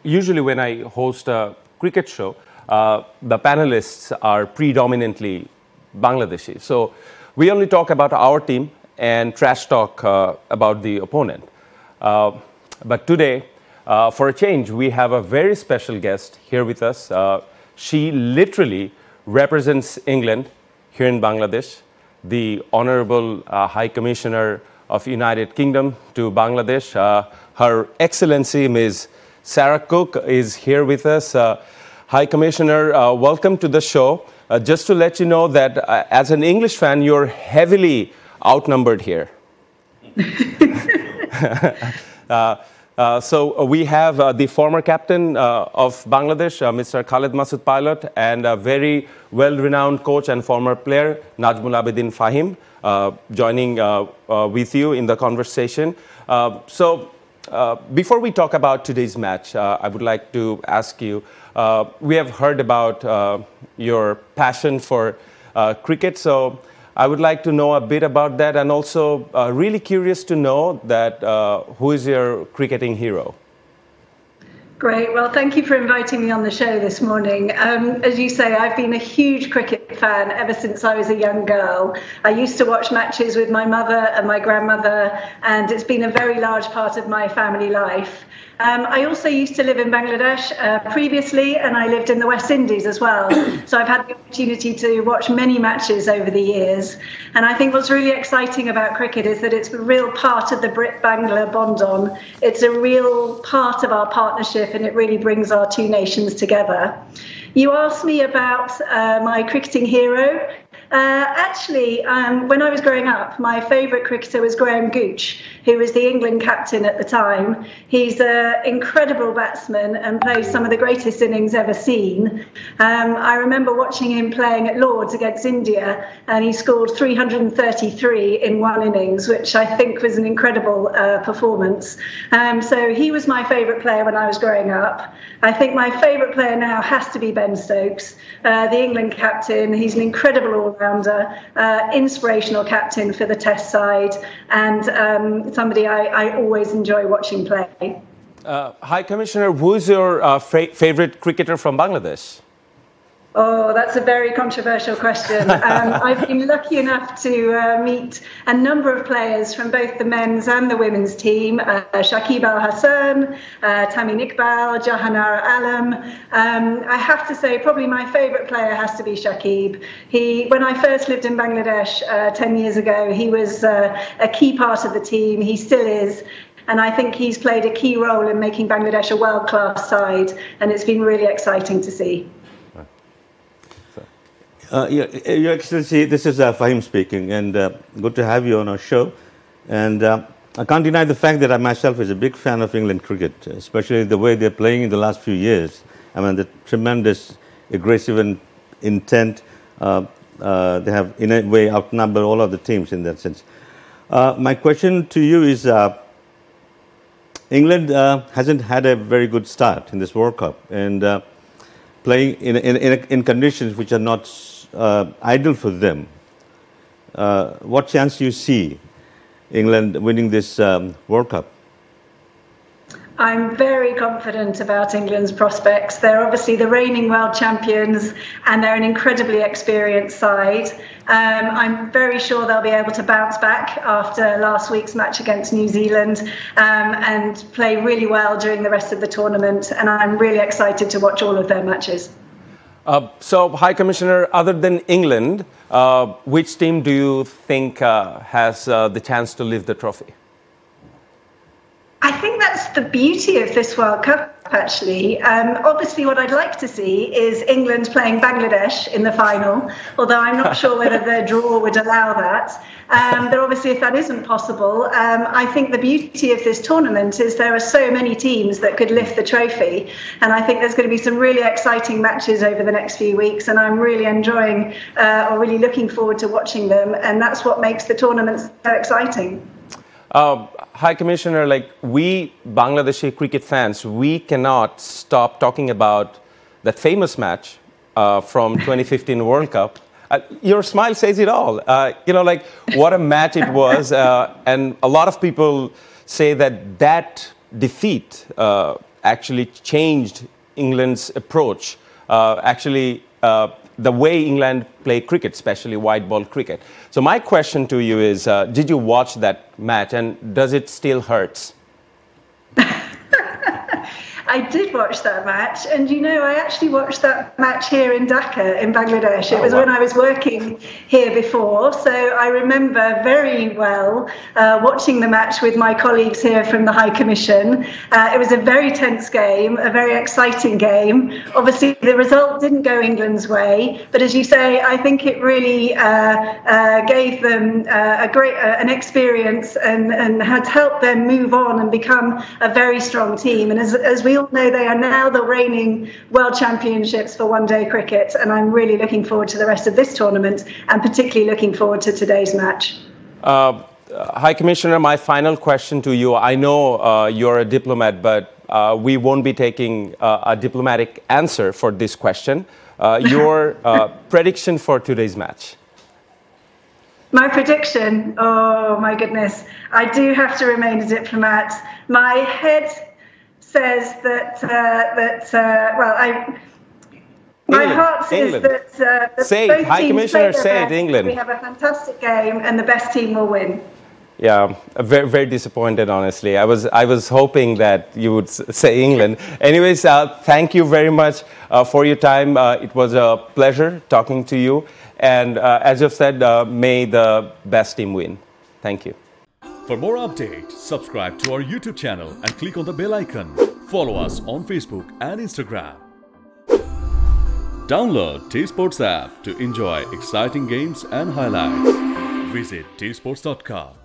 usually when I host a cricket show, the panelists are predominantly Bangladeshi. So we only talk about our team and trash talk about the opponent. But today, for a change, we have a very special guest here with us. She literally represents England here in Bangladesh, the Honorable High Commissioner of United Kingdom to Bangladesh. Her Excellency Ms. Sarah Cook is here with us. High Commissioner, welcome to the show. Just to let you know that as an English fan, you're heavily outnumbered here. So we have the former captain of Bangladesh, Mr. Khaled Masood Pilot, and a very well-renowned coach and former player, Najmul Abedin Fahim, joining with you in the conversation. Before we talk about today's match, I would like to ask you, we have heard about your passion for cricket, so I would like to know a bit about that, and also really curious to know that who is your cricketing hero? Great. Well, thank you for inviting me on the show this morning. As you say, I've been a huge cricket fan ever since I was a young girl. I used to watch matches with my mother and my grandmother, and it's been a very large part of my family life. I also used to live in Bangladesh previously, and I lived in the West Indies as well. So I've had the opportunity to watch many matches over the years. And I think what's really exciting about cricket is that it's a real part of the Brit-Bangla bond-on. It's a real part of our partnership, and it really brings our two nations together. You asked me about my cricketing hero. Actually, when I was growing up, my favourite cricketer was Graham Gooch, who was the England captain at the time. He's an incredible batsman and plays some of the greatest innings ever seen. I remember watching him playing at Lord's against India, and he scored 333 in one innings, which I think was an incredible performance. So he was my favourite player when I was growing up. I think my favourite player now has to be Ben Stokes, the England captain. He's an incredible all-rounder, inspirational captain for the Test side, and somebody I always enjoy watching play. High Commissioner, who is your favourite cricketer from Bangladesh? Oh, that's a very controversial question. I've been lucky enough to meet a number of players from both the men's and the women's team. Shakib Al Hassan, Tamim Iqbal, Jahanara Alam. I have to say probably my favourite player has to be Shakib. When I first lived in Bangladesh 10 years ago, he was a key part of the team. He still is. And I think he's played a key role in making Bangladesh a world-class side. And it's been really exciting to see. Your Excellency, this is Fahim speaking, and good to have you on our show. And I can't deny the fact that I myself is a big fan of England cricket, especially the way they're playing in the last few years. I mean, the tremendous aggressive and intent. They have, in a way, outnumbered all other teams in that sense. My question to you is, England hasn't had a very good start in this World Cup, and playing in conditions which are not ideal for them. What chance do you see England winning this World Cup? I'm very confident about England's prospects. They're obviously the reigning world champions, and they're an incredibly experienced side. I'm very sure they'll be able to bounce back after last week's match against New Zealand and play really well during the rest of the tournament. And I'm really excited to watch all of their matches. So, High Commissioner, other than England, which team do you think has the chance to lift the trophy? I think that's the beauty of this World Cup, actually. Obviously, what I'd like to see is England playing Bangladesh in the final, although I'm not sure whether their draw would allow that. But obviously, if that isn't possible, I think the beauty of this tournament is there are so many teams that could lift the trophy. And I think there's going to be some really exciting matches over the next few weeks. And I'm really enjoying or really looking forward to watching them. And that's what makes the tournament so exciting. High Commissioner, like we Bangladeshi cricket fans, we cannot stop talking about that famous match from 2015 World Cup. Your smile says it all. You know, like what a match it was. And a lot of people say that that defeat actually changed England's approach, the way England play cricket, especially white ball cricket. So my question to you is, did you watch that match, and does it still hurt? I did watch that match, and I actually watched that match here in Dhaka in Bangladesh. It was when I was working here before, so I remember very well watching the match with my colleagues here from the High Commission. It was a very tense game, a very exciting game. Obviously, the result didn't go England's way, but as you say, I think it really gave them an experience and had helped them move on and become a very strong team. And as we all know, they are now the reigning world championships for one-day cricket, and I'm really looking forward to the rest of this tournament, and particularly looking forward to today's match. High Commissioner, my final question to you. I know you're a diplomat, but we won't be taking a diplomatic answer for this question. Your prediction for today's match? My prediction? Oh, my goodness. I do have to remain a diplomat. My head says my heart says England. that say both it, High teams Commissioner, play say their it, best. England. We have a fantastic game, and the best team will win. Yeah, very, very disappointed, honestly. I was hoping that you would say England. Anyways, thank you very much for your time. It was a pleasure talking to you. And as you've said, may the best team win. Thank you. For more updates, subscribe to our YouTube channel and click on the bell icon. Follow us on Facebook and Instagram. Download Tsports app to enjoy exciting games and highlights. Visit tsports.com.